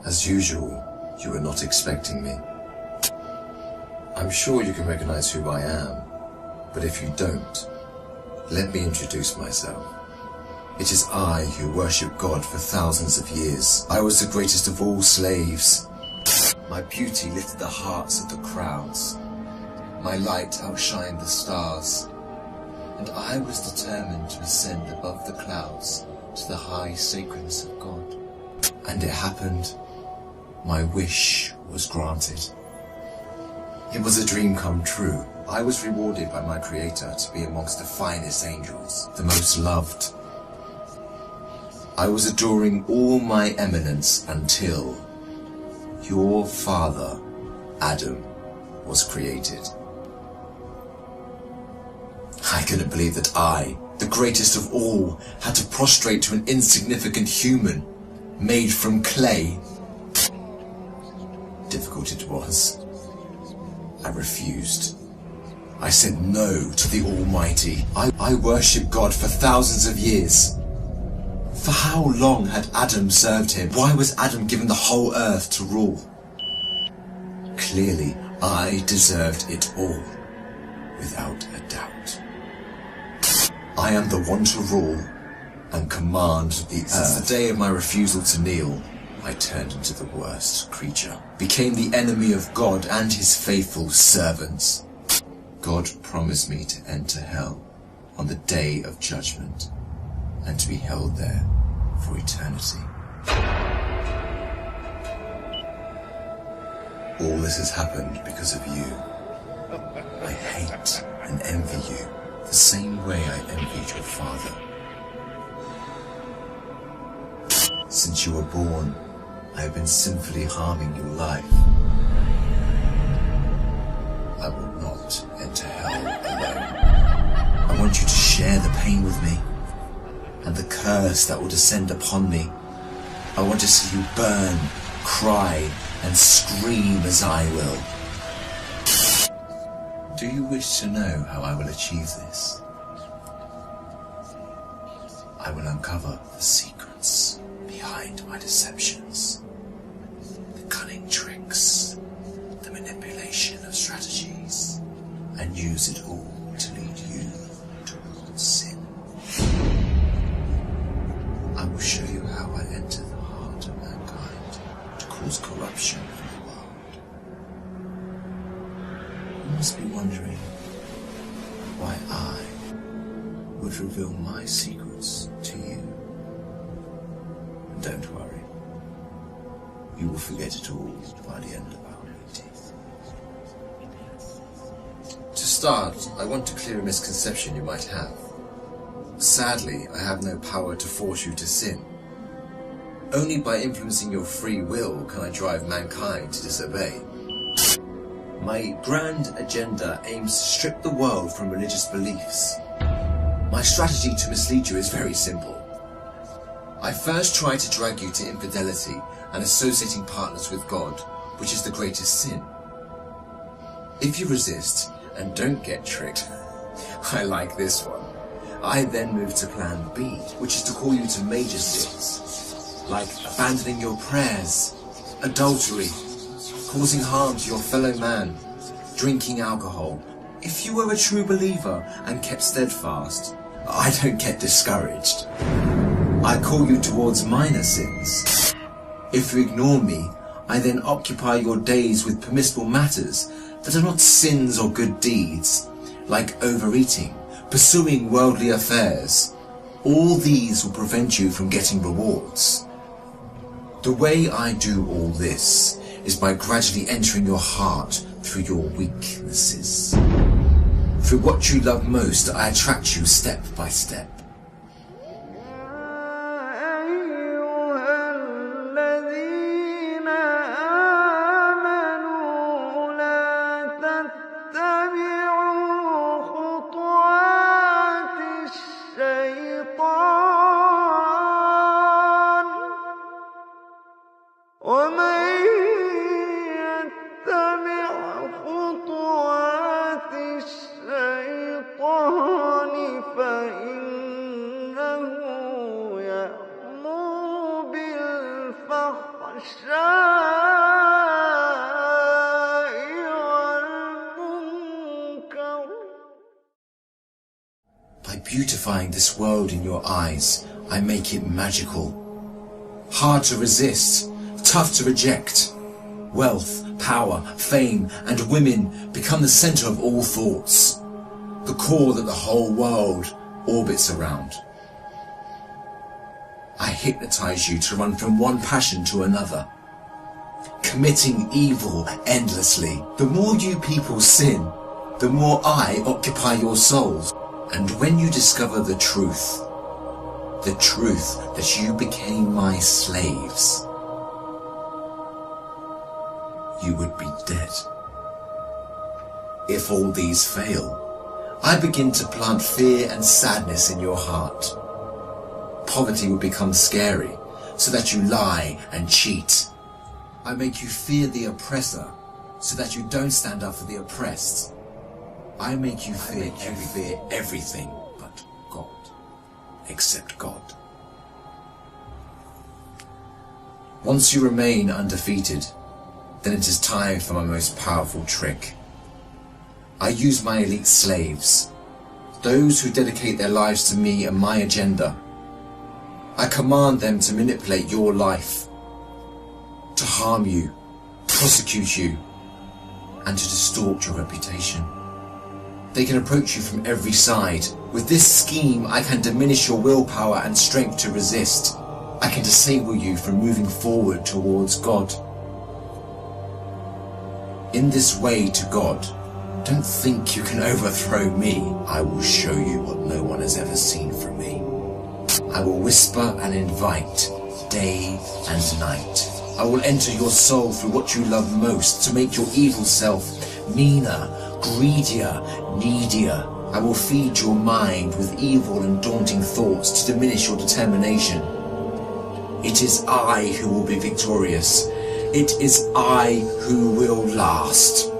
As usual, you were not expecting me. I'm sure you can recognize who I am, but if you don't, let me introduce myself. It is I who worship God for thousands of years. I was the greatest of all slaves. My beauty lifted the hearts of the crowds. My light outshined the stars. And I was determined to ascend above the clouds to the high sacredness of God. And it happened. My wish was granted. It was a dream come true. I was rewarded by my Creator to be amongst the finest angels, the most loved. I was adoring all my eminence until your father, Adam, was created. I couldn't believe that I, the greatest of all, had to prostrate to an insignificant human made from clay. Difficult it was. I refused. I said no to the Almighty. I worshipped God for thousands of years. For how long had Adam served him? Why was Adam given the whole earth to rule? Clearly, I deserved it all, without a doubt. I am the one to rule and command the earth. Since the day of my refusal to kneel, I turned into the worst creature, became the enemy of God and his faithful servants. God promised me to enter hell on the day of judgment and to be held there for eternity. All this has happened because of you. I hate and envy you the same way I envied your father. Since you were born, I have been sinfully harming your life. I will not enter hell alone. I want you to share the pain with me and the curse that will descend upon me. I want to see you burn, cry, and scream as I will. Do you wish to know how I will achieve this? I will uncover the secrets behind my deceptions, the cunning tricks, the manipulation of strategies, and use it all to lead you towards sin. I will show you how I enter the heart of mankind to cause corruption in the world. You must be wondering why I would reveal my secrets to you. Don't worry. You will forget it all by the end of our meeting. To start, I want to clear a misconception you might have. Sadly, I have no power to force you to sin. Only by influencing your free will can I drive mankind to disobey. My grand agenda aims to strip the world from religious beliefs. My strategy to mislead you is very simple. I first try to drag you to infidelity and associating partners with God, which is the greatest sin. If you resist and don't get tricked, I like this one. I then move to plan B, which is to call you to major sins, like abandoning your prayers, adultery, causing harm to your fellow man, drinking alcohol. If you were a true believer and kept steadfast, I don't get discouraged. I call you towards minor sins. If you ignore me, I then occupy your days with permissible matters that are not sins or good deeds, like overeating, pursuing worldly affairs. All these will prevent you from getting rewards. The way I do all this is by gradually entering your heart through your weaknesses. Through what you love most, I attract you step by step. فإن Beautifying this world in your eyes, I make it magical. Hard to resist, tough to reject. Wealth, power, fame, and women become the center of all thoughts, the core that the whole world orbits around. I hypnotize you to run from one passion to another, committing evil endlessly. The more you people sin, the more I occupy your souls. And when you discover the truth that you became my slaves, you would be dead. If all these fail, I begin to plant fear and sadness in your heart. Poverty will become scary, so that you lie and cheat. I make you fear the oppressor, so that you don't stand up for the oppressed. I make you fear everything but God, except God. Once you remain undefeated, then it is time for my most powerful trick. I use my elite slaves, those who dedicate their lives to me and my agenda. I command them to manipulate your life, to harm you, prosecute you, and to distort your reputation. They can approach you from every side. With this scheme, I can diminish your willpower and strength to resist. I can disable you from moving forward towards God. In this way to God, don't think you can overthrow me. I will show you what no one has ever seen from me. I will whisper and invite, day and night. I will enter your soul through what you love most to make your evil self meaner, greedier, needier. I will feed your mind with evil and daunting thoughts to diminish your determination. It is I who will be victorious. It is I who will last.